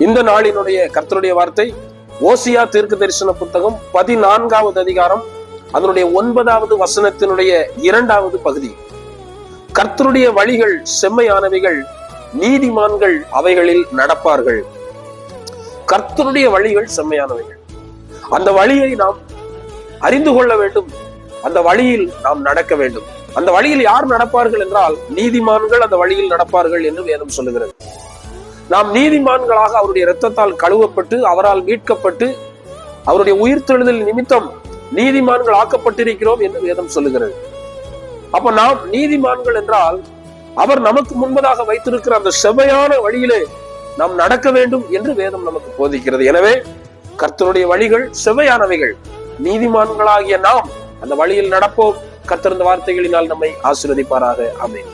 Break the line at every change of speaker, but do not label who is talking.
இந்த நாளினுடைய கர்த்தருடைய வார்த்தை ஓசியா தீர்க்க தரிசன புத்தகம் 14வது அதிகாரம் அதனுடைய 9வது வசனத்தினுடைய 2வது பகுதி. கர்த்தருடைய வழிகள் செம்மையானவைகள், நீதிமான்கள் அவைகளில் நடப்பார்கள். கர்த்தருடைய வழிகள் செம்மையானவைகள். அந்த வழியை நாம் அறிந்து கொள்ள வேண்டும். அந்த வழியில் நாம் நடக்க வேண்டும். அந்த வழியில் யார் நடப்பார்கள் என்றால் நீதிமான்கள் அந்த வழியில் நடப்பார்கள் என்று வேதம் சொல்லுகிறது. நாம் நீதிமான்களாக அவருடைய இரத்தத்தால் கழுவப்பட்டு அவரால் மீட்கப்பட்டு அவருடைய உயிர்த்தெழுதல் நிமித்தம் நீதிமான்கள் ஆக்கப்பட்டிருக்கிறோம் என்று வேதம் சொல்லுகிறது. அப்ப நாம் நீதிமான்கள் என்றால் அவர் நமக்கு முன்பதாக வைத்திருக்கிற அந்த செவ்வையான வழியிலே நாம் நடக்க வேண்டும் என்று வேதம் நமக்கு போதிக்கிறது. எனவே கர்த்தருடைய வழிகள் செவ்வையானவைகள். நீதிமான்களாகிய நாம் அந்த வழியில் நடப்போம். கர்த்தர் இந்த வார்த்தைகளினால் நம்மை ஆசீர்வதிப்பாராக. ஆமென்.